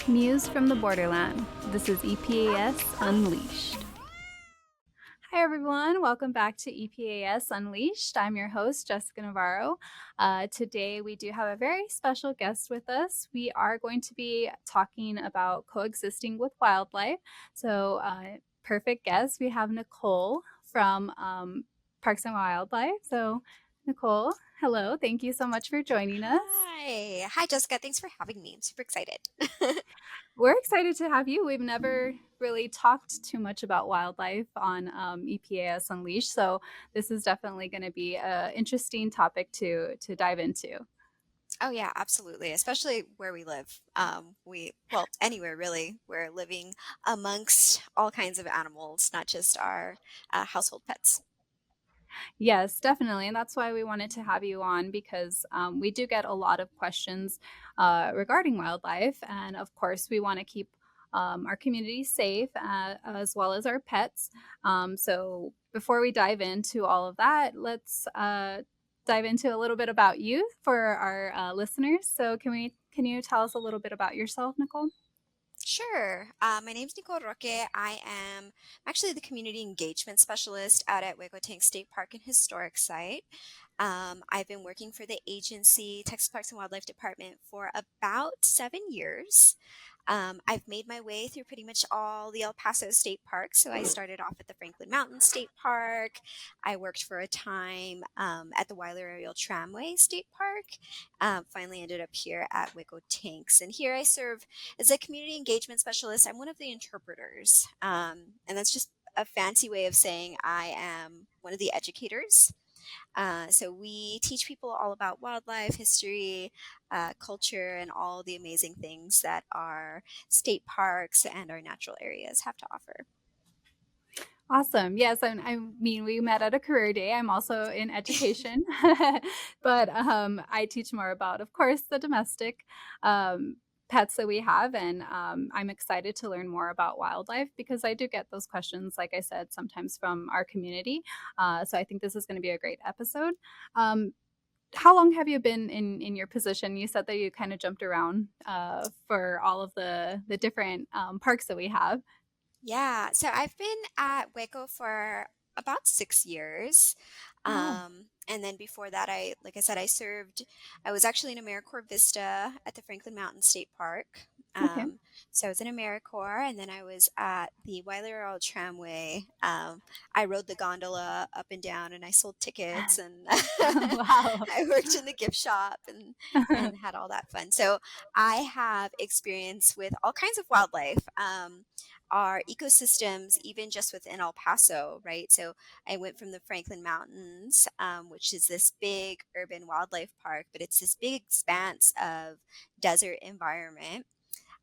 News from the Borderland. This is EPAS Unleashed. Hi, everyone. Welcome back to EPAS Unleashed. I'm your host, Jessica Navarro. Today, we do have a very special guest with us. We are going to be talking about coexisting with wildlife. So, perfect guest. We have Nicole from Parks and Wildlife. So, Nicole, hello. Thank you so much for joining us. Hi. Hi, Jessica. Thanks for having me. I'm super excited. We're excited to have you. We've never really talked too much about wildlife on EPAS Unleashed, so this is definitely going to be an interesting topic to dive into. Oh, yeah, absolutely. Especially where we live. Well, anywhere really. We're living amongst all kinds of animals, not just our household pets. Yes, definitely, and that's why we wanted to have you on because we do get a lot of questions regarding wildlife, and of course, we want to keep our community safe as well as our pets. So before we dive into all of that, let's dive into a little bit about you for our listeners. So can you tell us a little bit about yourself, Nicole? Sure. My name's Nicole Roque. I'm actually the community engagement specialist out at Hueco State Park and Historic Site. I've been working for the agency, Texas Parks and Wildlife Department, for about 7 years. I've made my way through pretty much all the El Paso state parks. So I started off at the Franklin Mountain State Park. I worked for a time at the Weiler Aerial Tramway State Park. Finally ended up here at Hueco Tanks. And here I serve as a community engagement specialist. I'm one of the interpreters. And that's just a fancy way of saying I am one of the educators. So we teach people all about wildlife, history, culture, and all the amazing things that our state parks and our natural areas have to offer. Awesome. Yes, I mean, we met at a career day. I'm also in education, but I teach more about, of course, the domestic um, pets that we have. And I'm excited to learn more about wildlife because I do get those questions, like I said, sometimes from our community. So I think this is going to be a great episode. Um, how long have you been in your position? You said that you kind of jumped around for all of the different parks that we have. Yeah, so I've been at Waco for about 6 years. Oh, And then before that, like I said, I was actually in AmeriCorps VISTA at the Franklin Mountain State Park. okay. So I was in AmeriCorps, and then I was at the Weiler Earl Tramway. I rode the gondola up and down, and I sold tickets, and Wow. I worked in the gift shop and had all that fun. So I have experience with all kinds of wildlife. Our ecosystems, even just within El Paso, right? So I went from the Franklin Mountains, which is this big urban wildlife park, but it's this big expanse of desert environment,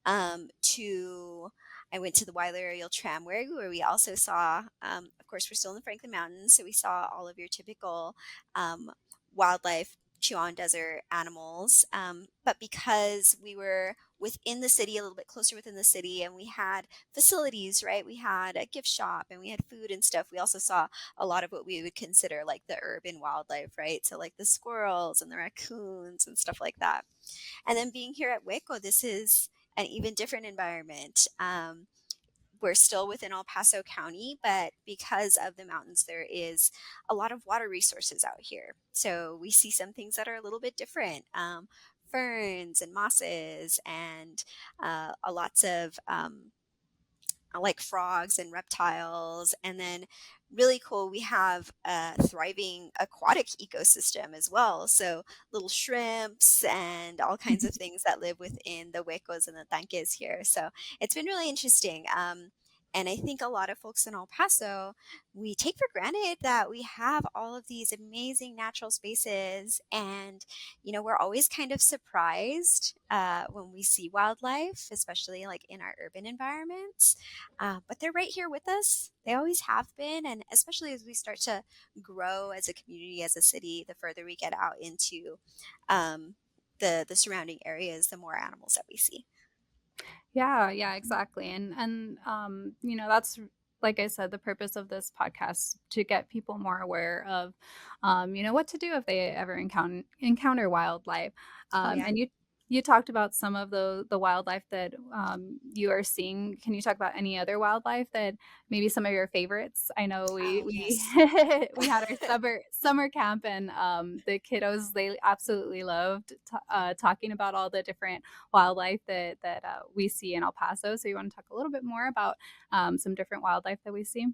to I went to the Weiler Aerial Tramway, where we also saw, of course, we're still in the Franklin Mountains, so we saw all of your typical wildlife, Chihuahuan Desert animals. But because we were within the city, a little bit closer within the city, and we had facilities, right? We had a gift shop and we had food and stuff. We also saw a lot of what we would consider like the urban wildlife, right? So, like the squirrels and the raccoons and stuff like that. And then being here at Waco, this is an even different environment. We're still within El Paso County, but because of the mountains, there is a lot of water resources out here. So we see some things that are a little bit different. Ferns and mosses and lots of like frogs and reptiles. And then, really cool, we have a thriving aquatic ecosystem as well. So, little shrimps and all kinds of things that live within the huecos and the tanques here. So, it's been really interesting. And I think a lot of folks in El Paso, we take for granted that we have all of these amazing natural spaces. And, we're always kind of surprised when we see wildlife, especially like in our urban environments. But they're right here with us. They always have been. And especially as we start to grow as a community, as a city, the further we get out into the surrounding areas, the more animals that we see. Yeah, yeah, exactly. You know, that's like I said, the purpose of this podcast to get people more aware of you know, what to do if they ever encounter wildlife. Oh, yeah. And You talked about some of the wildlife that you are seeing. Can you talk about any other wildlife that maybe some of your favorites? I know we Oh, we yes. we had our summer camp, and the kiddos, they absolutely loved talking about all the different wildlife that we see in El Paso. So you want to talk a little bit more about some different wildlife that we see?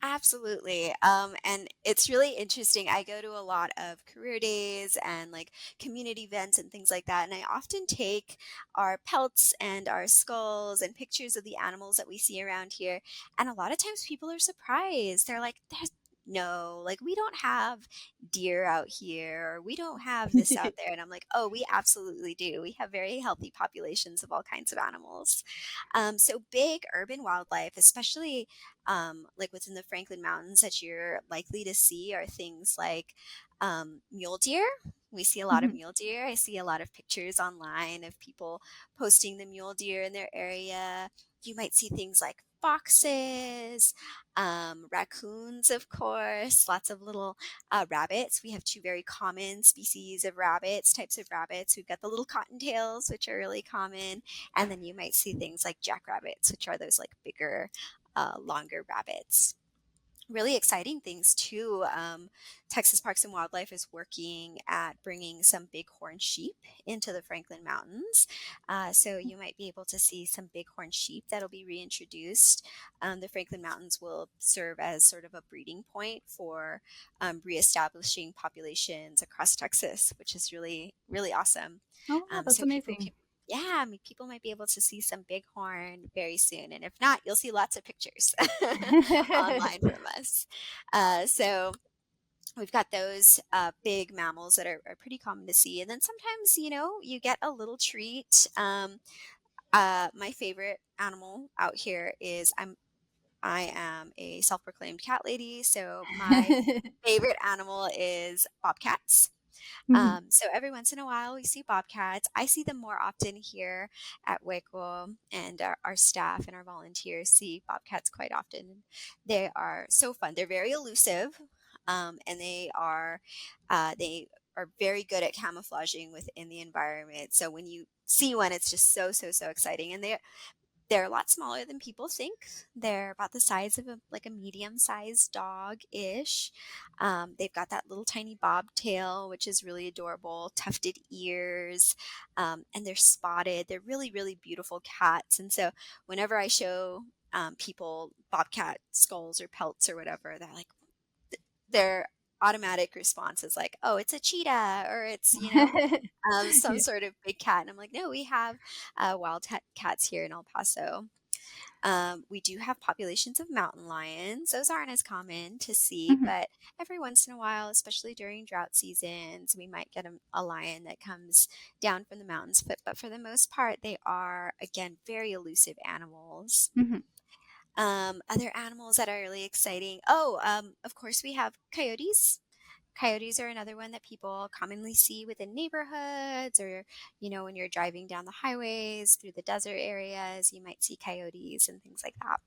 Absolutely. And it's really interesting. I go to a lot of career days and like community events and things like that. And I often take our pelts and our skulls and pictures of the animals that we see around here. And a lot of times people are surprised. They're like, there's no, like, we don't have deer out here, or we don't have this out there. And I'm like, oh, we absolutely do. We have very healthy populations of all kinds of animals. So big urban wildlife, especially like within the Franklin Mountains, that you're likely to see are things like mule deer. We see a lot of Mhm. mule deer. I see a lot of pictures online of people posting the mule deer in their area. You might see things like foxes, raccoons, of course, lots of little rabbits. We have two very common species of rabbits, types of rabbits. We've got the little cottontails, which are really common. And then you might see things like jackrabbits, which are those like bigger, longer rabbits. Really exciting things too. Texas Parks and Wildlife is working at bringing some bighorn sheep into the Franklin Mountains. So you might be able to see some bighorn sheep that'll be reintroduced. The Franklin Mountains will serve as sort of a breeding point for reestablishing populations across Texas, which is really, really awesome. Oh, wow, that's So people amazing. can, yeah, I mean, people might be able to see some bighorn very soon. And if not, you'll see lots of pictures online from us. So we've got those big mammals that are pretty common to see. And then sometimes, you get a little treat. My favorite animal out here is I am a self-proclaimed cat lady, so my favorite animal is bobcats. Mhm, So every once in a while, we see bobcats. I see them more often here at Hueco, and our staff and our volunteers see bobcats quite often. They are so fun. They're very elusive, and they are very good at camouflaging within the environment. So when you see one, it's just so so so exciting, and they're a lot smaller than people think. They're about the size of a medium-sized dog-ish. They've got that little tiny bobtail, which is really adorable, tufted ears, and they're spotted. They're really, really beautiful cats. And so whenever I show people bobcat skulls or pelts or whatever, they're like, their automatic response is like, "Oh, it's a cheetah," or it's, some yeah, sort of big cat. And I'm like, "No, we have cats here in El Paso." We do have populations of mountain lions. Those aren't as common to see, mhm, but every once in a while, especially during drought seasons, we might get a lion that comes down from the mountains. But for the most part, they are, again, very elusive animals. mhm. Other animals that are really exciting. Oh, of course, we have coyotes. Coyotes are another one that people commonly see within neighborhoods, or, when you're driving down the highways through the desert areas, you might see coyotes and things like that.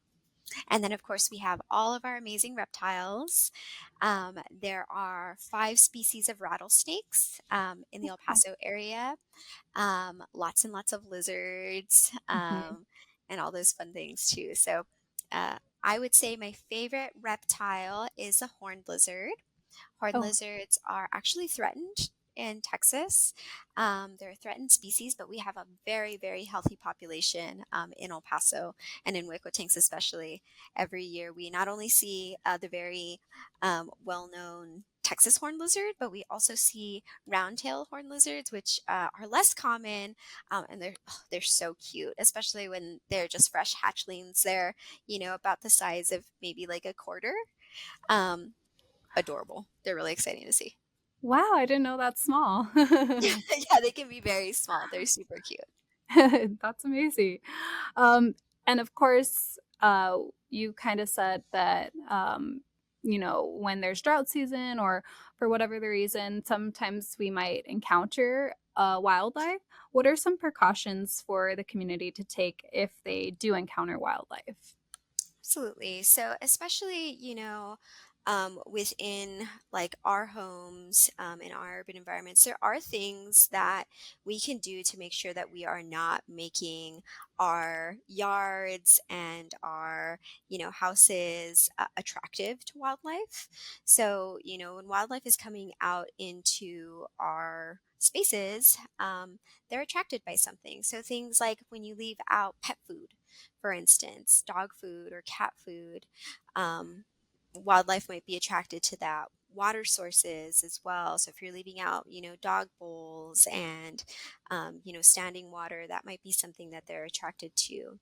And then, of course, we have all of our amazing reptiles. There are 5 species of rattlesnakes in the El Oh, Paso area, lots and lots of lizards, mhm. and all those fun things too. So I would say my favorite reptile is a horned lizard. Horned Oh, lizards are actually threatened in Texas. They're a threatened species, but we have a very, very healthy population in El Paso and in Hueco Tanks, especially. Every year, we not only see the very well known Texas horned lizard, but we also see round-tailed horned lizards, which are less common, and they're so cute, especially when they're just fresh hatchlings. They're about the size of maybe like a quarter. Um, Adorable. They're really exciting to see. wow, I didn't know that's small. Yeah, they can be very small. They're super cute. That's amazing. Um, and of course, you kind of said that, when there's drought season or for whatever the reason, sometimes we might encounter wildlife. What are some precautions for the community to take if they do encounter wildlife? Absolutely. So, especially, within like our homes, in our urban environments, there are things that we can do to make sure that we are not making our yards and our, houses attractive to wildlife. So, when wildlife is coming out into our spaces, they're attracted by something. So things like when you leave out pet food, for instance, dog food or cat food, um, wildlife might be attracted to that. Water sources as well. So if you're leaving out, dog bowls and, standing water, that might be something that they're attracted to.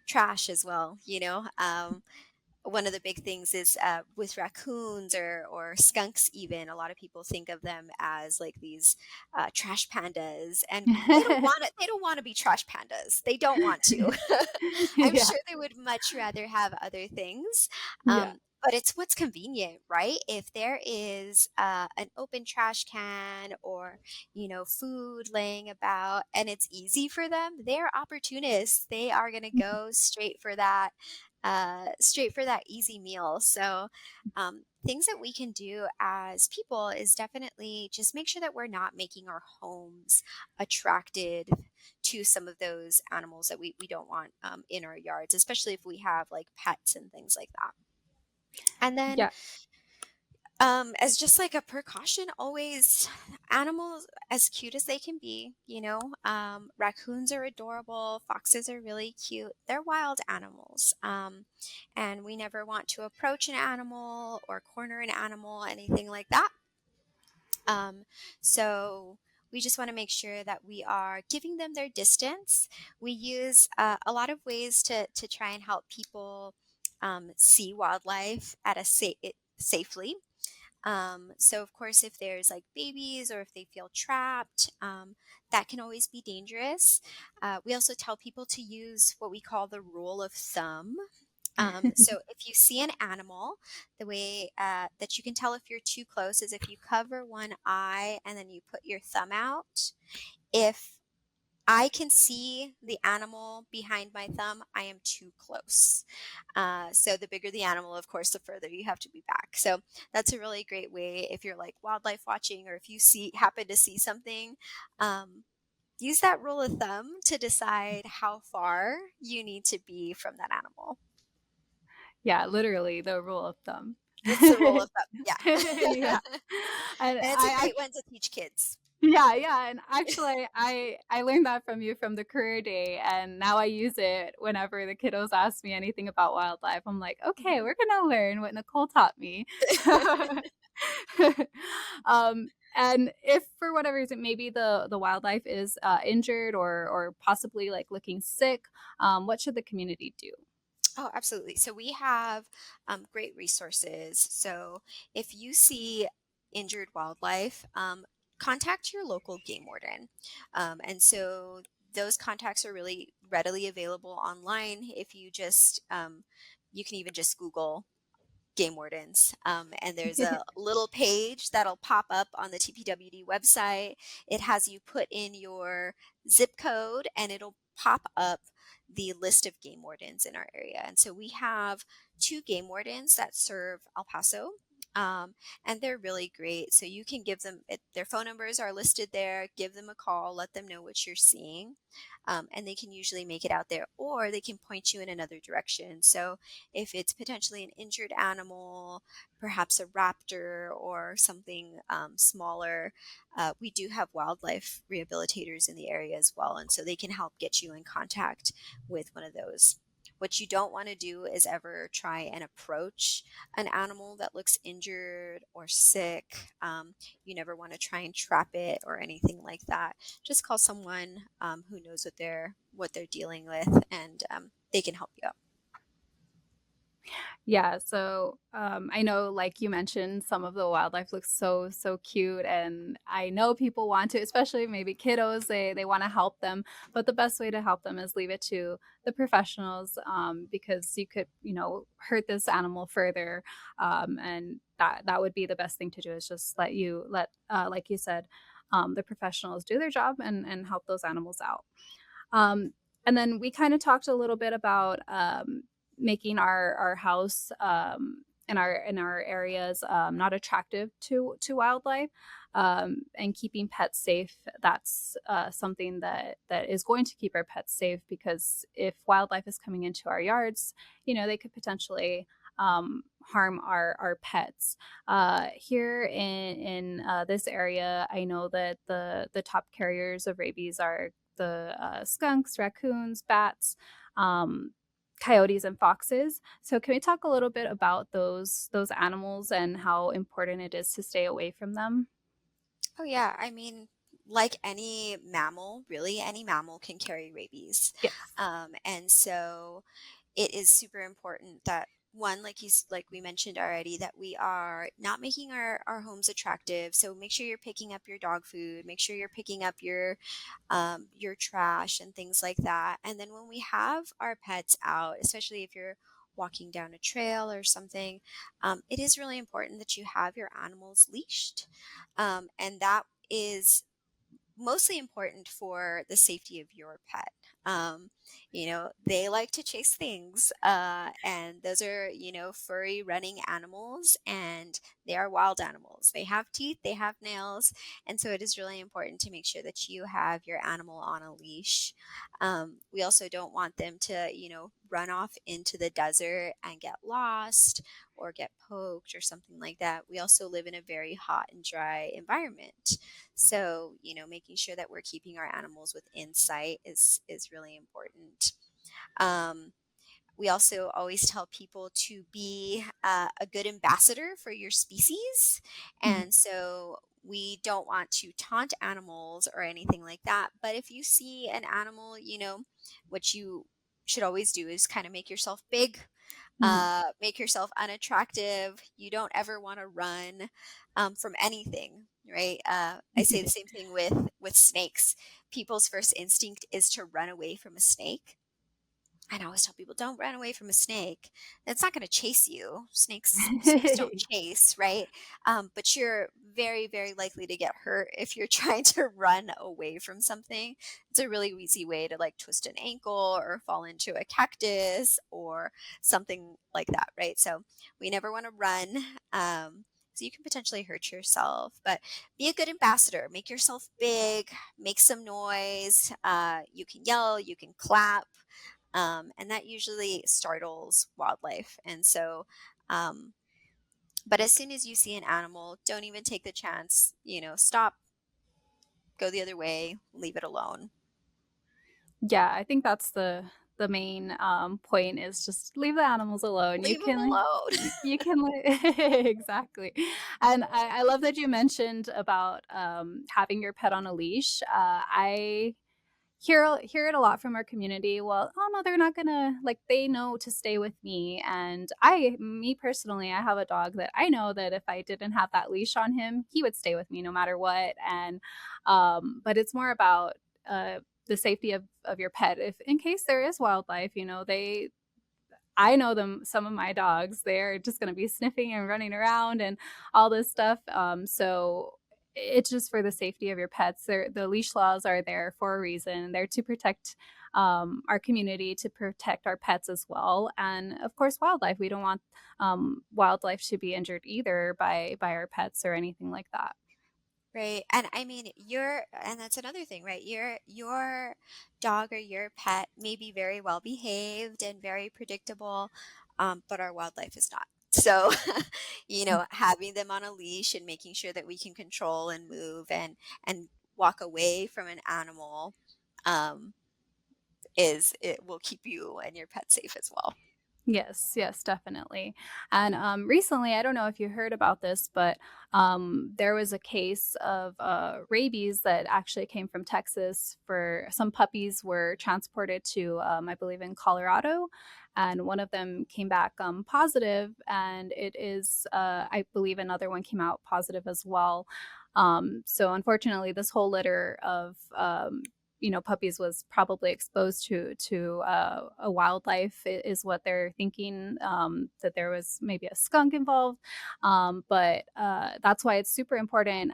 Trash as well. One of the big things is with raccoons or skunks. Even a lot of people think of them as like these trash pandas, and they don't want it. They don't want to be trash pandas. They don't want to. I'm Yeah. sure they would much rather have other things. Yeah. But it's what's convenient, right? If there is an open trash can or, food laying about and it's easy for them, they're opportunists. They are going to go straight for that easy meal. So, things that we can do as people is definitely just make sure that we're not making our homes attracted to some of those animals that we don't want in our yards, especially if we have like pets and things like that. And then, Yeah. as just like a precaution, always animals as cute as they can be, raccoons are adorable, foxes are really cute. They're wild animals. And we never want to approach an animal or corner an animal, anything like that. Um, so we just want to make sure that we are giving them their distance. We use a lot of ways to try and help people see wildlife at a safely. So of course, if there's like babies or if they feel trapped, that can always be dangerous. We also tell people to use what we call the rule of thumb. So if you see an animal, the way that you can tell if you're too close is if you cover one eye and then you put your thumb out. If I can see the animal behind my thumb, I am too close. So the bigger the animal, of course, the further you have to be back. So that's a really great way if you're like wildlife watching or if you happen to see something. Um, Use that rule of thumb to decide how far you need to be from that animal. Yeah, literally the rule of thumb. It's the rule of thumb. Yeah. Yeah. And And it's a I great one to teach kids. yeah, yeah, and actually, I learned that from you from the career day, and now I use it whenever the kiddos ask me anything about wildlife. I'm like, "Okay, Mhm. we're gonna learn what Nicole taught me." And if for whatever reason, maybe the wildlife is injured or possibly like looking sick, what should the community do? Oh, absolutely. So we have great resources. So if you see injured wildlife, contact your local game warden. And so those contacts are really readily available online. If you just, you can even just Google game wardens. And there's a little page that'll pop up on the TPWD website. It has you put in your zip code and it'll pop up the list of game wardens in our area. And so we have two game wardens that serve El Paso. And they're really great. So you can give them their phone numbers are listed there. Give them a call, let them know what you're seeing, and they can usually make it out there, or they can point you in another direction. So if it's potentially an injured animal, perhaps a raptor or something smaller, we do have wildlife rehabilitators in the area as well. And so they can help get you in contact with one of those. What you don't want to do is ever try and approach an animal that looks injured or sick. You never want to try and trap it or anything like that. Just call someone who knows what they're dealing with, and they can help you out. Yeah, so I know, like you mentioned, some of the wildlife looks so so cute, and I know people want to, especially maybe kiddos. They want to help them, but the best way to help them is leave it to the professionals, because you could hurt this animal further, and that would be the best thing to do is just let like you said, the professionals do their job and help those animals out. Um, and then we kind of talked a little bit about making our house in our areas not attractive to wildlife. And keeping pets safe, that's something that is going to keep our pets safe, because if wildlife is coming into our yards, they could potentially harm our pets. Here in this area, I know that the top carriers of rabies are the skunks, raccoons, bats, um, coyotes, and foxes. So, can we talk a little bit about those animals and how important it is to stay away from them? Oh yeah, I mean, like any mammal, really any mammal can carry rabies. Yes. And so it is super important that one, like we mentioned already, that we are not making our homes attractive. So make sure you're picking up your dog food, make sure you're picking up your trash and things like that. And then when we have our pets out, especially if you're walking down a trail or something, it is really important that you have your animals leashed. And that is mostly important for the safety of your pet. They like to chase things, and those are, furry running animals, and they are wild animals. They have teeth, they have nails, and so it is really important to make sure that you have your animal on a leash. We also don't want them to, run off into the desert and get lost or get poked or something like that. We also live in a very hot and dry environment. So, making sure that we're keeping our animals within sight is really important. Um, we also always tell people to be a good ambassador for your species. Mhm. And so we don't want to taunt animals or anything like that. But if you see an animal, what you should always do is kind of make yourself big, Mhm. make yourself unattractive. You don't ever want to run from anything, right? I say the same thing with snakes. People's first instinct is to run away from a snake. And I always tell people, don't run away from a snake. It's not going to chase you. Snakes don't chase, right? But you're very, very likely to get hurt if you're trying to run away from something. It's a really easy way to like twist an ankle or fall into a cactus or something like that, right? So we never want to run. So you can potentially hurt yourself, but be a good ambassador. Make yourself big. Make some noise. You can yell. You can clap, and that usually startles wildlife. And so, um, but as soon as you see an animal, don't even take the chance, stop, go the other way, leave it alone. Yeah, I think that's the main point, is just leave the animals alone. Leave them alone. You can exactly. And I love that you mentioned about having your pet on a leash. I hear it a lot from our community. Well, oh no, they're not gonna, like, they know to stay with me. And me personally, I have a dog that I know that if I didn't have that leash on him, he would stay with me no matter what. And but it's more about the safety of your pet. If in case there is wildlife, I know them, some of my dogs, they're just going to be sniffing and running around and all this stuff. So it's just for the safety of your pets. The leash laws are there for a reason. They're to protect our community, to protect our pets as well. And of course, wildlife. We don't want wildlife to be injured either by our pets or anything like that. Right. And I mean, and that's another thing, right? Your dog or your pet may be very well behaved and very predictable, but our wildlife is not. So, having them on a leash and making sure that we can control and move and walk away from an animal, um, it will keep you and your pet safe as well. Yes, yes, definitely. And recently, I don't know if you heard about this, but there was a case of rabies that actually came from Texas. For some puppies were transported to, I believe, in Colorado, and one of them came back positive, and I believe, another one came out positive as well. So unfortunately, this whole litter of puppies was probably exposed to a wildlife, is what they're thinking, that there was maybe a skunk involved. But that's why it's super important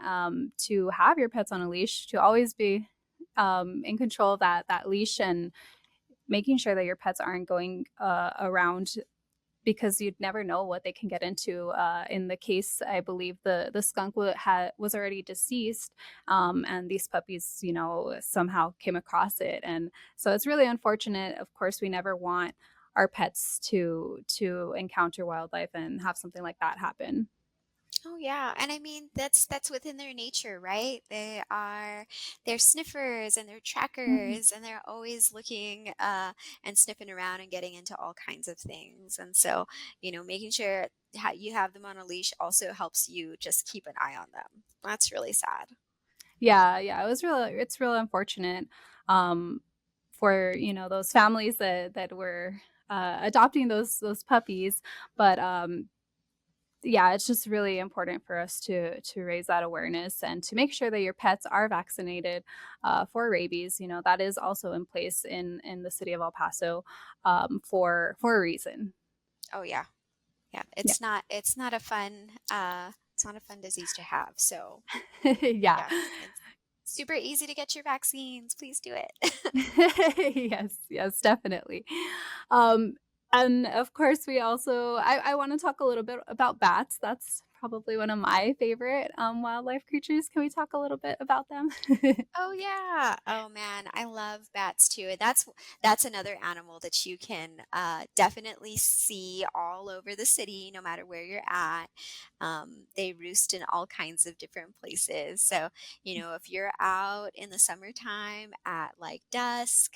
to have your pets on a leash, to always be in control of that leash, and making sure that your pets aren't going around because you'd never know what they can get into. In the case, I believe the skunk was already deceased, and these puppies, you know, somehow came across it, and so it's really unfortunate. Of course, we never want our pets to encounter wildlife and have something like that happen. Oh yeah, and I mean that's within their nature, right? They're sniffers and they're Mhm. trackers and they're always looking and sniffing around and getting into all kinds of things. And so, making sure you have them on a leash also helps you just keep an eye on them. That's really sad. Yeah, yeah, it's really unfortunate, um, for, you know, those families that were, adopting those puppies, but, yeah, it's just really important for us to raise that awareness and to make sure that your pets are vaccinated, for rabies. You know, that is also in place in the city of El Paso, for a reason. Oh yeah. Yeah. Yeah. It's not a fun it's not a fun disease to have. So Yeah. yeah, it's super easy to get your vaccines. Please do it. Yes, yes, definitely. Um, and of course, I want to talk a little bit about bats. That's probably one of my favorite wildlife creatures. Can we talk a little bit about them? Oh yeah. Oh man, I love bats too. That's another animal that you can definitely see all over the city, no matter where you're at. They roost in all kinds of different places. So, if you're out in the summertime at like dusk,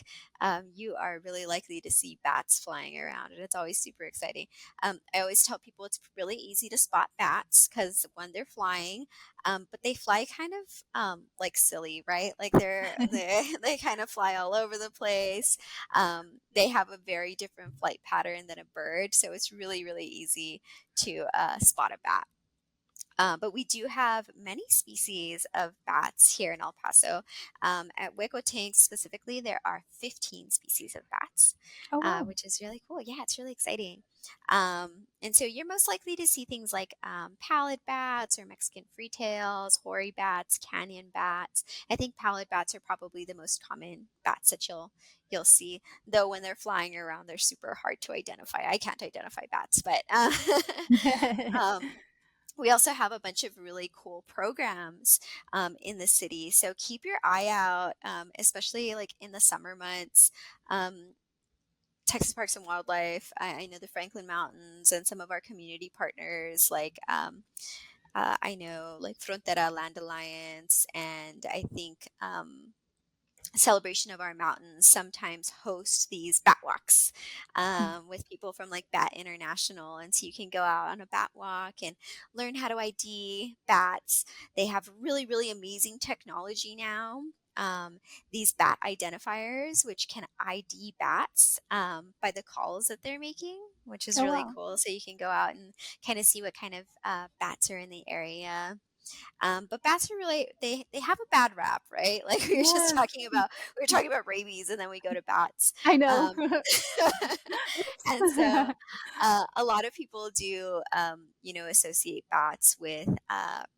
you are really likely to see bats flying around, and it's always super exciting. I always tell people it's really easy to spot bats because when they're flying, but they fly kind of like silly, right? Like they kind of fly all over the place. They have a very different flight pattern than a bird, so it's really really easy to spot a bat. But we do have many species of bats here in El Paso. At Hueco specifically, there are 15 species of bats, Oh, wow. which is really cool. Yeah, it's really exciting. And so you're most likely to see things like pallid bats or Mexican freetails, hoary bats, canyon bats. I think pallid bats are probably the most common bats that you'll see. Though when they're flying around, they're super hard to identify. I can't identify bats, but um, we also have a bunch of really cool programs in the city. So keep your eye out, especially like in the summer months. Um, Texas Parks and Wildlife, I know the Franklin Mountains, and some of our community partners, like I know like Frontera Land Alliance, and I think Celebration of Our Mountains sometimes host these bat walks with people from like Bat International. And so you can go out on a bat walk and learn how to ID bats. They have really, really amazing technology now. These bat identifiers, which can ID bats by the calls that they're making, which is Oh, really wow. cool. So you can go out and kind of see what kind of bats are in the area. But bats are really they have a bad rap, right? Like Yeah. we were talking about rabies, and then we go to bats. I know. Um, Oops. and so a lot of people do associate bats with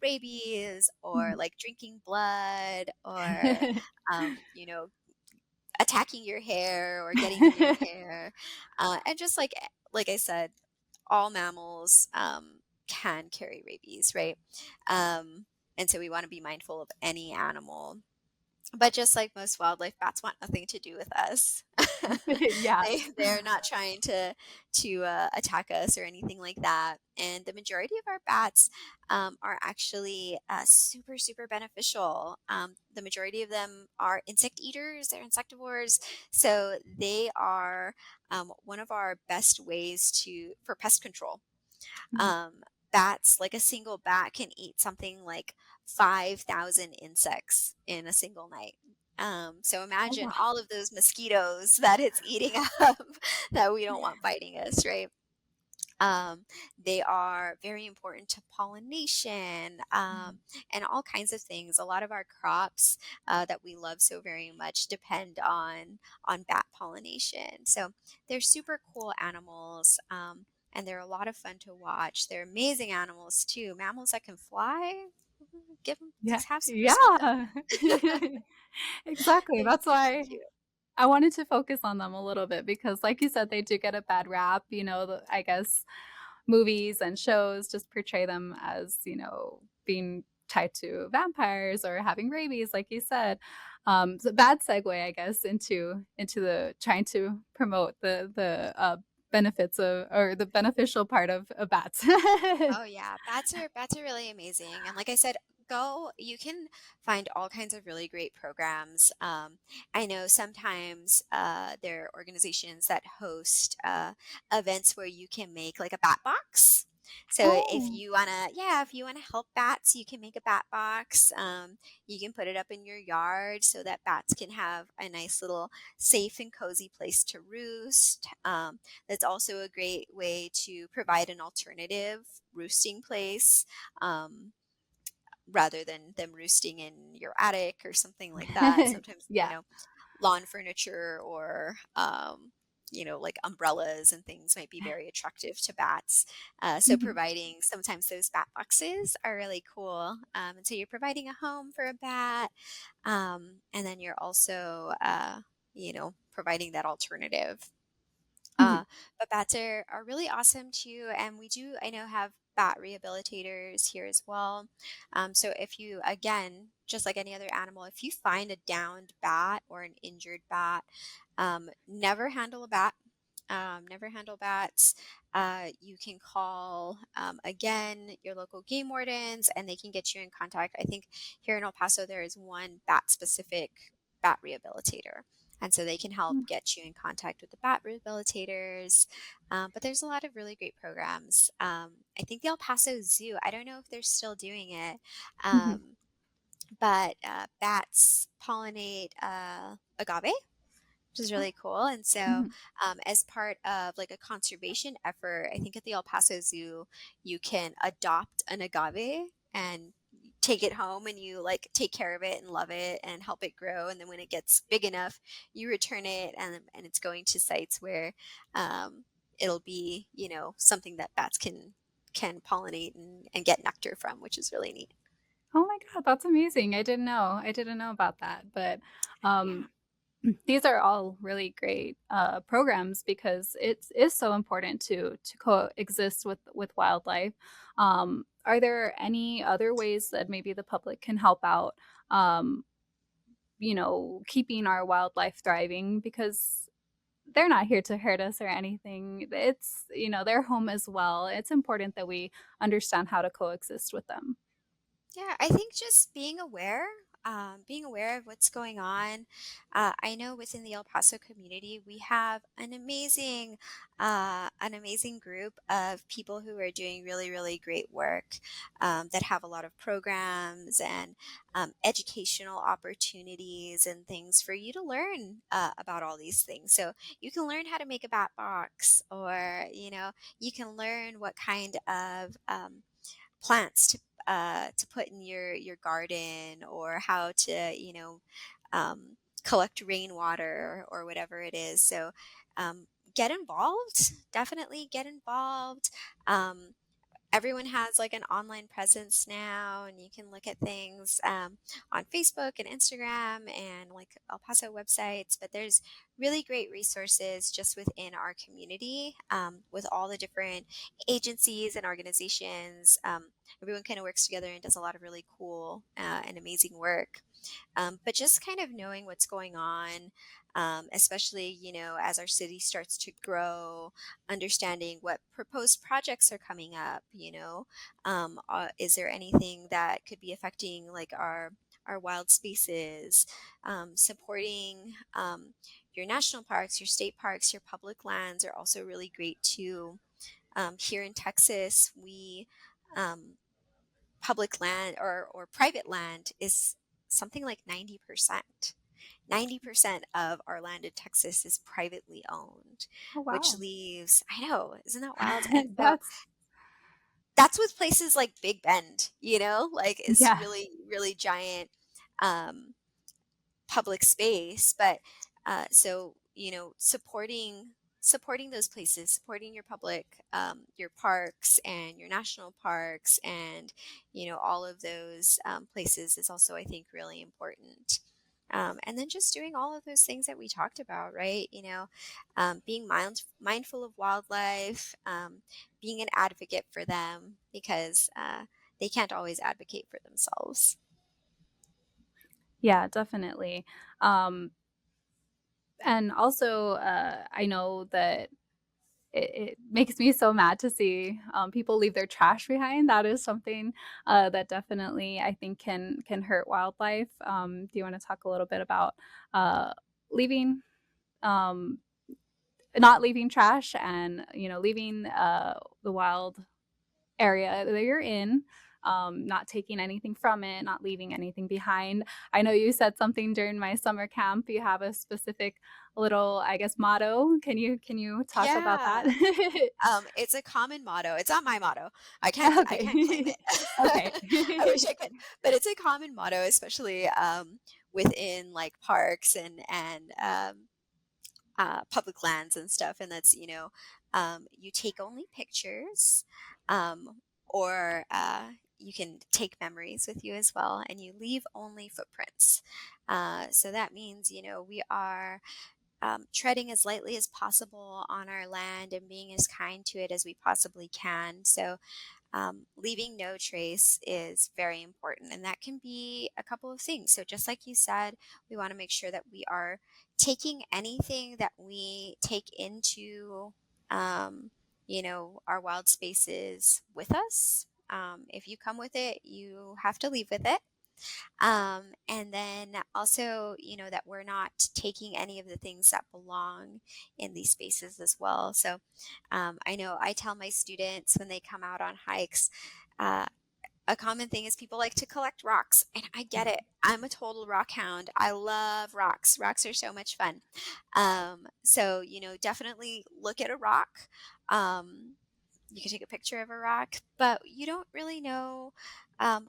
rabies or Mhm. like drinking blood or attacking your hair or getting in your hair. And just like I said, all mammals can carry rabies, right? Um, and so we want to be mindful of any animal. But just like most wildlife, bats want nothing to do with us. Yeah. They're not trying to attack us or anything like that. And the majority of our bats are actually super super beneficial. The majority of them are insect eaters. They're insectivores, so they are one of our best ways to for pest control. Mhm. um, Bats, like a single bat, can eat something like 5,000 insects in a single night. So Oh, imagine wow. all of those mosquitoes that it's eating up that we don't want biting us, right? Um, they are very important to pollination Mhm. and all kinds of things. A lot of our crops that we love so very much depend on bat pollination. So they're super cool animals. And they're a lot of fun to watch. They're amazing animals too. Mammals that can fly. Give them, Yeah. have some respect on Yeah. them. Exactly. They're That's super why cute. I wanted to focus on them a little bit because, like you said, they do get a bad rap. I guess movies and shows just portray them as, being tied to vampires or having rabies, like you said. It's a bad segue, I guess, into the trying to promote the benefits of or the beneficial part of bats. Oh yeah, bats are really amazing. And like I said, go you can find all kinds of really great programs. I know sometimes there are organizations that host events where you can make like a bat box. So if Oh. you wanna, yeah, if you wanna help bats, you can make a bat box. You can put it up in your yard so that bats can have a nice little safe and cozy place to roost. That's also a great way to provide an alternative roosting place, um, rather than them roosting in your attic or something like that. Sometimes, Yeah. lawn furniture or, like umbrellas and things might be very attractive to bats. So Mhm. providing sometimes those bat boxes are really cool. And so you're providing a home for a bat, and then you're also, providing that alternative. Mhm. But bats are really awesome too. And we do, I know, have bat rehabilitators here as well. So if you, again, just like any other animal, if you find a downed bat or an injured bat, never handle a bat. Never handle bats. You can call, again, your local game wardens and they can get you in contact. I think here in El Paso, there is one bat specific bat rehabilitator. And so they can help Mm. get you in contact with the bat rehabilitators. But there's a lot of really great programs. I think the El Paso Zoo, I don't know if they're still doing it, Mhm. but bats pollinate agave, which is Oh. really cool. And so, Mhm. as part of like a conservation effort, I think at the El Paso Zoo, you can adopt an agave and take it home and you like take care of it and love it and help it grow. And then when it gets big enough, you return it and it's going to sites where um, it'll be, something that bats can pollinate and get nectar from, which is really neat. Oh my god, that's amazing. I didn't know. I didn't know about that, but, Yeah. um, these are all really great, programs because it is so important to coexist with wildlife. Are there any other ways that maybe the public can help out, um, keeping our wildlife thriving? Because they're not here to hurt us or anything. It's, their home as well. It's important that we understand how to coexist with them. Yeah, I think just being aware of what's going on. I know within the El Paso community, we have an amazing group of people who are doing really, really great work, that have a lot of programs and educational opportunities and things for you to learn about all these things. So you can learn how to make a bat box, or you can learn what kind of plants to put in your garden, or how to collect rainwater or whatever it is. So get involved, definitely get involved. um, Everyone has like an online presence now, and you can look at things on Facebook and Instagram and like El Paso websites. But there's really great resources just within our community, with all the different agencies and organizations. Everyone kind of works together and does a lot of really cool and amazing work. But just kind of knowing what's going on, especially, as our city starts to grow, understanding what proposed projects are coming up, is there anything that could be affecting like our wild spaces, supporting your national parks, your state parks, your public lands are also really great too. Here in Texas, we public land or private land is something like 90%. 90% of our land in Texas is privately owned, Oh, which wow. leaves, I know, isn't that wild? And so That's that's with places like Big Bend, like it's yeah. really, really giant um, public space. But so, supporting those places, supporting your public, your parks and your national parks, and all of those places is also, I think, really important. And then just doing all of those things that we talked about, right? Being mindful of wildlife, being an advocate for them because they can't always advocate for themselves. Yeah, definitely. Um, and also, I know that it makes me so mad to see people leave their trash behind. That is something that definitely I think can hurt wildlife. Do you want to talk a little bit about leaving, um, not leaving trash, and leaving the wild area that you're in, not taking anything from it, not leaving anything behind. I know you said something during my summer camp. You have a specific little, I guess, motto. Can you talk about that? Yeah. It's a common motto. It's not my motto. I can't claim Okay. it. Okay. I wish I could, but it's a common motto, especially within like parks and public lands and stuff. And that's, you take only pictures, or you can take memories with you as well, and you leave only footprints. So that means, we are treading as lightly as possible on our land and being as kind to it as we possibly can. So, leaving no trace is very important, and that can be a couple of things. So, just like you said, we want to make sure that we are taking anything that we take into, um, our wild spaces with us. If you come with it, you have to leave with it. And then also, that we're not taking any of the things that belong in these spaces as well. So I know I tell my students when they come out on hikes, uh, a common thing is people like to collect rocks, and I get it. I'm a total rock hound. I love rocks. Rocks are so much fun. So, definitely look at a rock. Um, you can take a picture of a rock, but you don't really know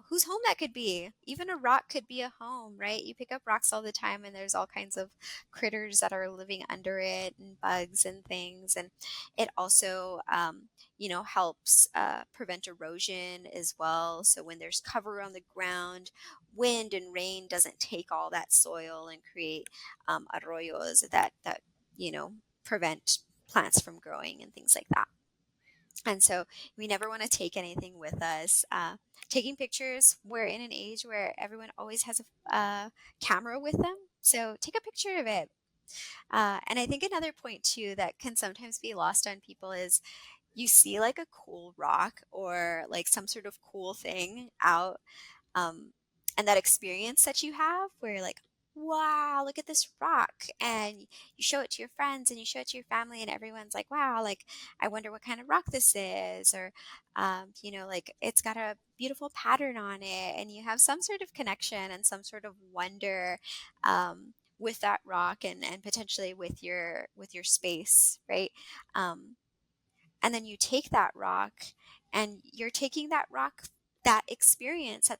whose home that could be. Even a rock could be a home, right? You pick up rocks all the time, and there's all kinds of critters that are living under it, and bugs and things. And it also, helps prevent erosion as well. So when there's cover on the ground, wind and rain doesn't take all that soil and create arroyos that you know prevent plants from growing and things like that. And so we never want to take anything with us. Taking pictures, we're in an age where everyone always has a camera with them. So take a picture of it. And I think another point too that can sometimes be lost on people is you see like a cool rock or like some sort of cool thing out, um, and that experience that you have where you're like, wow, look at this rock. And you show it to your friends and you show it to your family, and everyone's like, wow, like, I wonder what kind of rock this is. Or, like it's got a beautiful pattern on it. And you have some sort of connection and some sort of wonder. With that rock and potentially with your space, right? Um, and then you take that rock and you're taking that rock, that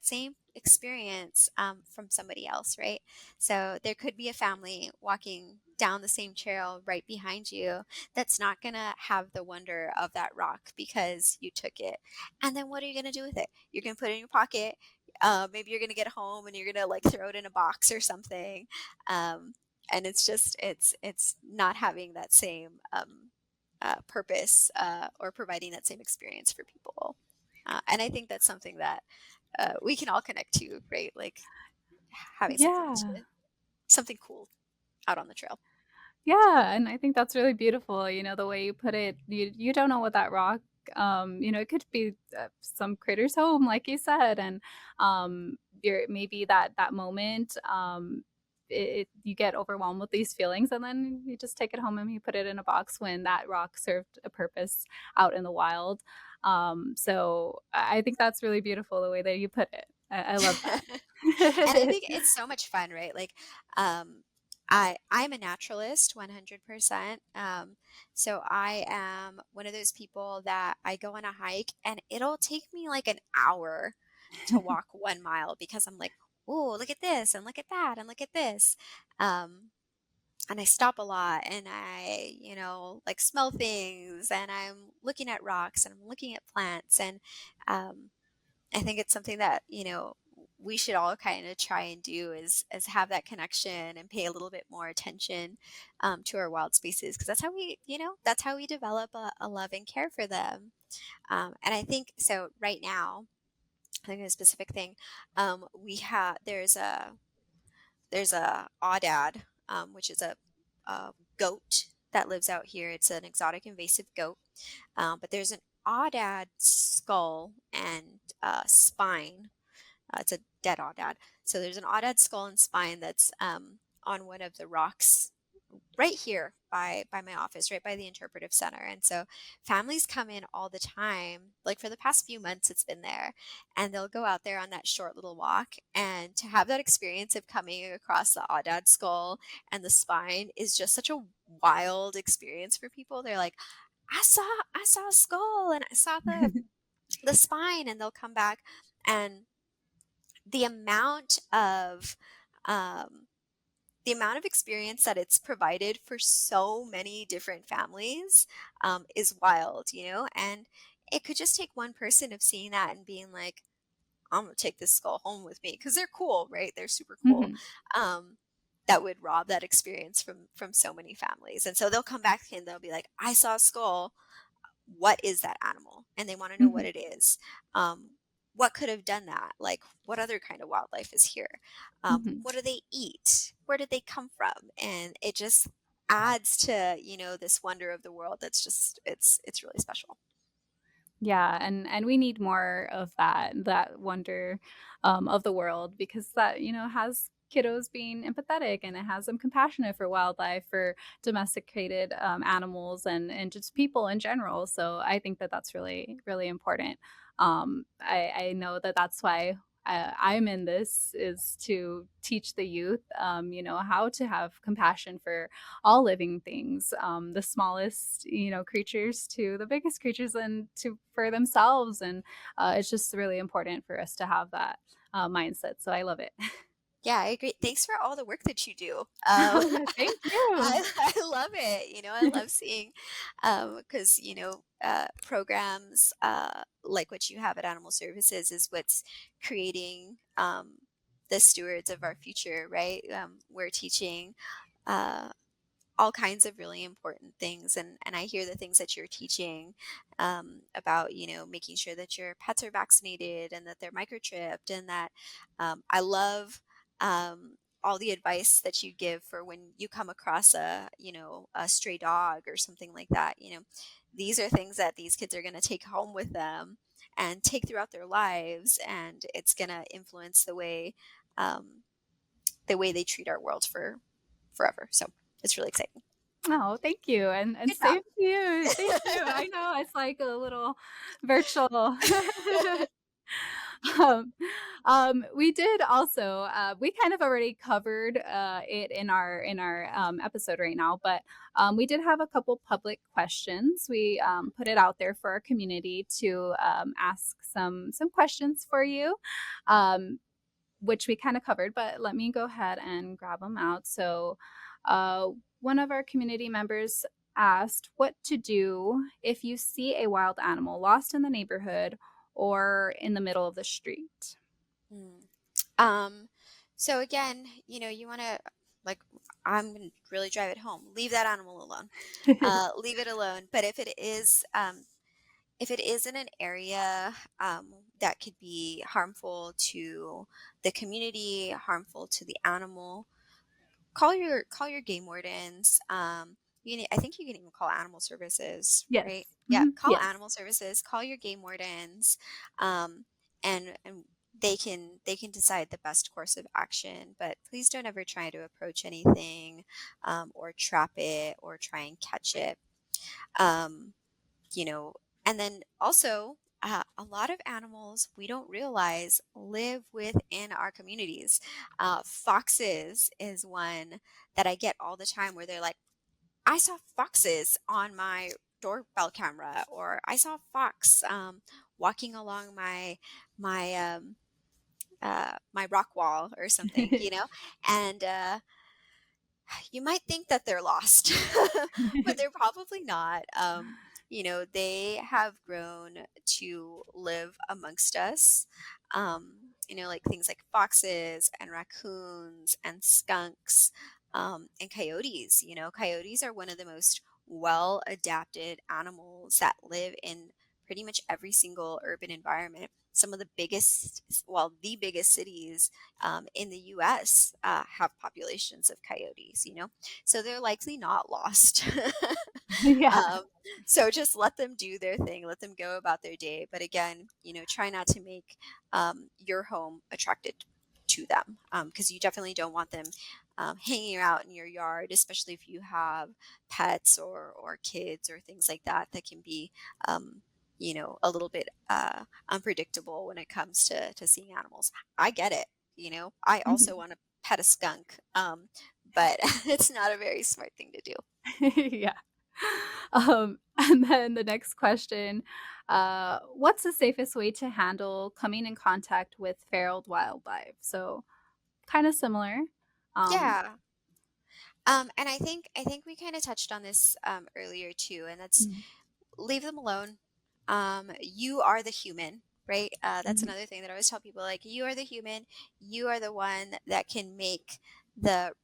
same experience, from somebody else, right? So there could be a family walking down the same trail right behind you that's not going to have the wonder of that rock because you took it. And then what are you going to do with it? You're going to put it in your pocket. Maybe you're going to get home and you're going to like throw it in a box or something. um, and it's not having that same purpose, or providing that same experience for people. And I think that's something that we can all connect to, right? Like having Yeah. something cool out on the trail. Yeah, and I think that's really beautiful, the way you put it. You don't know what that rock, it could be some critter's home, like you said, and you're maybe that moment, you get overwhelmed with these feelings, and then you just take it home and you put it in a box when that rock served a purpose out in the wild. So I think that's really beautiful the way that you put it. I love And I that. think it's so much fun, right? Like, I'm a naturalist 100%. So I am one of those people that I go on a hike and it'll take me like an hour to walk 1 mile because I'm like, oh, look at this and look at that and look at this. Um, and I stop a lot and I, like smell things and I'm looking at rocks and I'm looking at plants. And I think it's something that, we should all kind of try and do is have that connection and pay a little bit more attention to our wild spaces, because that's how we, that's how we develop a love and care for them. And I think so. Right now, I think a specific thing, we have there's a aoudad, which is a goat that lives out here. It's an exotic invasive goat, but there's an aoudad skull and spine. It's a dead aoudad. So there's an aoudad skull and spine that's on one of the rocks right here by my office, right by the interpretive center. And so families come in all the time. Like for the past few months, it's been there, and they'll go out there on that short little walk. And to have that experience of coming across the aoudad skull and the spine is just such a wild experience for people. They're like, I saw a skull and I saw the spine, and they'll come back, and the amount of um, the amount of experience that it's provided for so many different families is wild, and it could just take one person of seeing that and being like, I'm gonna take this skull home with me because they're cool, right? They're super cool. Mhm. Um, that would rob that experience from so many families, and so they'll come back and they'll be like, I saw a skull. What is that animal? And they want to know what Mhm. it is. What could have done that? Like, what other kind of wildlife is here? Mhm. What do they eat? Where did they come from? And it just adds to, this wonder of the world. That's just, it's really special. Yeah, and we need more of that wonder of the world, because that, has kiddos being empathetic, and it has them compassionate for wildlife, for domesticated animals, and just people in general. So I think that that's really really important. I know that that's why I'm in this, is to teach the youth, how to have compassion for all living things, the smallest, creatures to the biggest creatures, and to for themselves. And it's just really important for us to have that mindset. So I love it. Yeah, I agree. Thanks for all the work that you do. Thank you. I love it. I love seeing, because, programs like what you have at Animal Services is what's creating the stewards of our future, right? We're teaching uh, all kinds of really important things, and I hear the things that you're teaching about, making sure that your pets are vaccinated and that they're microchipped, and that I love all the advice that you give for when you come across a stray dog or something like that. These are things that these kids are going to take home with them and take throughout their lives, and it's going to influence um, the way they treat our world for forever. So it's really exciting. Oh, thank you. And Good job. same to you. Thank you. I know it's like a little virtual. um, we did also, we kind of already covered it in our episode right now, but we did have a couple public questions. We put it out there for our community to ask some questions for you. Which we kind of covered, but let me go ahead and grab them out. So, uh, one of our community members asked what to do if you see a wild animal lost in the neighborhood or in the middle of the street. Mm. Um, so again, you want to, like, I'm going to really drive it home. Leave that animal alone. Leave it alone. But if it is in an area that could be harmful to the community, harmful to the animal, call your game wardens. I think you can even call animal services, Yes. right? Yeah, Mhm. call Yes. animal services. Call your game wardens, um, and they can decide the best course of action. But please don't ever try to approach anything, or trap it or try and catch it. Um, you know, and then also, a lot of animals we don't realize live within our communities. Foxes is one that I get all the time where they're like, I saw foxes on my doorbell camera, or I saw a fox walking along my rock wall or something. And you might think that they're lost, but they're probably not. they have grown to live amongst us. Like things like foxes and raccoons and skunks, and coyotes. Coyotes are one of the most well adapted animals that live in pretty much every single urban environment. Some of the biggest, well, the biggest cities in the US have populations of coyotes. So they're likely not lost. Yeah. um, so just let them do their thing, let them go about their day. But again, try not to make your home attracted to them, because you definitely don't want them hanging out in your yard, especially if you have pets or kids or things like that that can be a little bit unpredictable when it comes to seeing animals. I get it. I also Mhm. want to pet a skunk, but it's not a very smart thing to do. Yeah. And then the next question, what's the safest way to handle coming in contact with feral wildlife? So kind of similar. Um, Yeah. And I think we kind of touched on this earlier too, and that's mhm, leave them alone. You are the human, right? That's mhm, another thing that I always tell people, like, you are the human, you are the one that can make the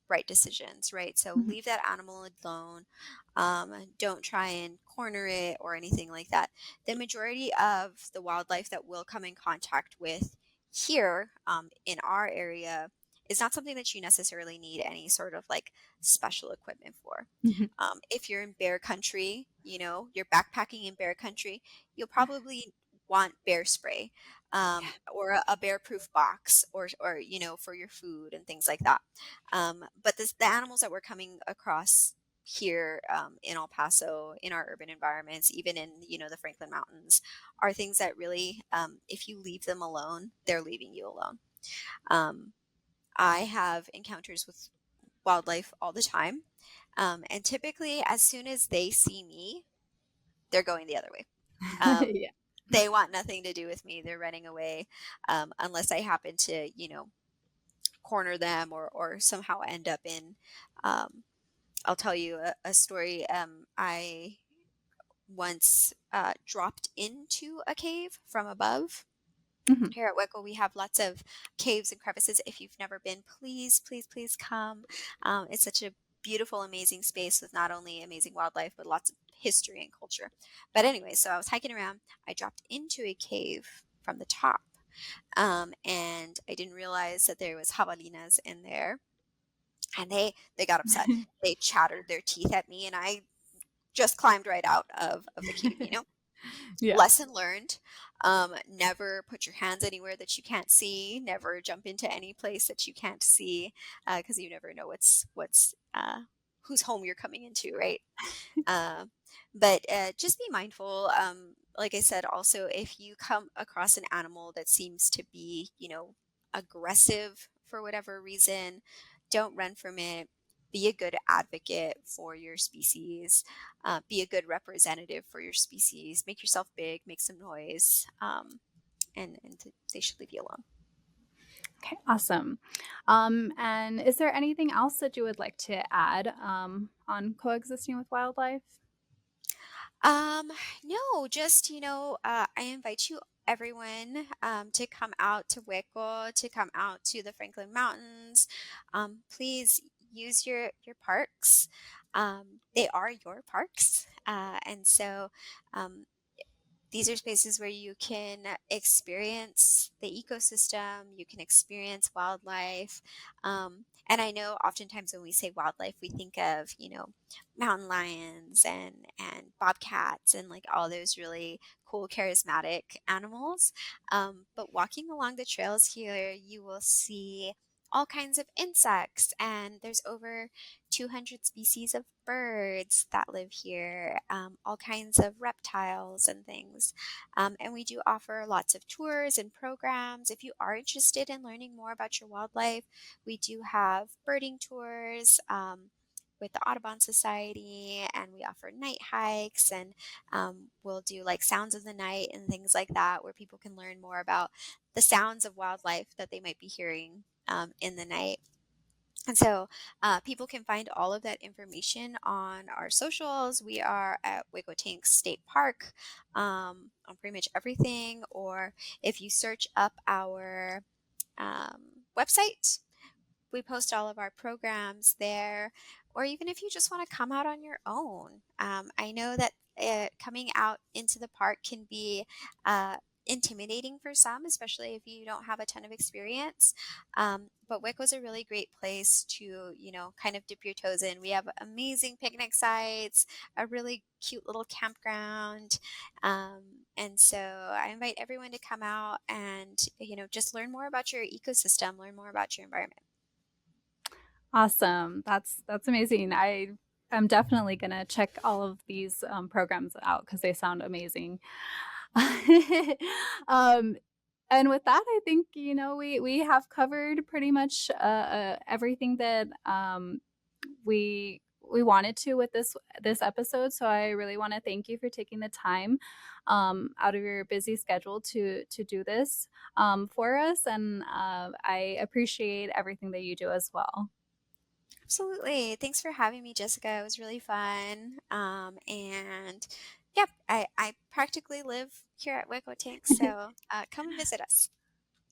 right decisions, right? So mhm, leave that animal alone. Don't try and corner it or anything like that. The majority of the wildlife that we'll come in contact with here, in our area, is not something that you necessarily need any sort of like special equipment for. mhm. If you're in bear country, you're backpacking in bear country, you'll probably want bear spray, Yeah. or a bear proof box, or for your food and things like that. But the animals that we're coming across here, in El Paso, in our urban environments, even in the Franklin Mountains, are things that really, if you leave them alone, they're leaving you alone. Um, I have encounters with wildlife all the time. And typically, as soon as they see me, they're going the other way. Um, Yeah. they want nothing to do with me. They're running away, unless I happen to, corner them or somehow end up in. Um, I'll tell you a story. I once dropped into a cave from above. Mhm. Here at Hueco, we have lots of caves and crevices. If you've never been, please, please, please come. It's such a beautiful, amazing space with not only amazing wildlife, but lots of history and culture. But anyway, so I was hiking around. I dropped into a cave from the top, and I didn't realize that there was javelinas in there. And they got upset. They chattered their teeth at me, and I just climbed right out of the cave. Yeah. Lesson learned. Never put your hands anywhere that you can't see. Never jump into any place that you can't see, because you never know what's whose home you're coming into, right? Uh, but just be mindful. Like I said, also, if you come across an animal that seems to be, aggressive for whatever reason, don't run from it. Be a good advocate for your species. Be a good representative for your species. Make yourself big, make some noise, and they should leave you alone. Okay, awesome. And is there anything else that you would like to add on coexisting with wildlife? Um, no, just, I invite you everyone to come out to Hueco, to come out to the Franklin Mountains. Please use your parks. They are your parks. And so um, these are spaces where you can experience the ecosystem, you can experience wildlife. And I know oftentimes when we say wildlife, we think of, mountain lions and bobcats and like all those really cool, charismatic animals. But walking along the trails here, you will see all kinds of insects, and there's over 200 species of birds that live here, all kinds of reptiles and things. And we do offer lots of tours and programs. If you are interested in learning more about your wildlife, we do have birding tours. With the Audubon Society, and we offer night hikes, and we'll do like sounds of the night and things like that, where people can learn more about the sounds of wildlife that they might be hearing in the night. And so people can find all of that information on our socials. We are at Hueco State Park on pretty much everything. Or if you search up our website, we post all of our programs there, or even if you just want to come out on your own. I know that coming out into the park can be intimidating for some, especially if you don't have a ton of experience. But WIC was a really great place to, kind of dip your toes in. We have amazing picnic sites, a really cute little campground. And so I invite everyone to come out and, just learn more about your ecosystem, learn more about your environment. Awesome. That's amazing. I am definitely gonna check all of these programs out because they sound amazing. um, and with that, I think we have covered pretty much everything that we wanted to with this episode. So I really want to thank you for taking the time out of your busy schedule to do this for us, and I appreciate everything that you do as well. Absolutely. Thanks for having me, Jessica. It was really fun. And yeah, I practically live here at Hueco Tank, so come and visit us.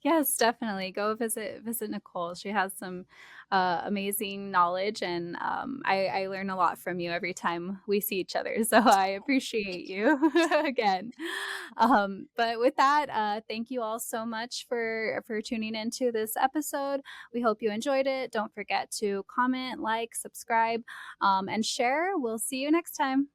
Yes, definitely. Go visit Nicole. She has some amazing knowledge, and I learn a lot from you every time we see each other. So I appreciate Thank you. you again. But with that, thank you all so much for tuning into this episode. We hope you enjoyed it. Don't forget to comment, like, subscribe, and share. We'll see you next time.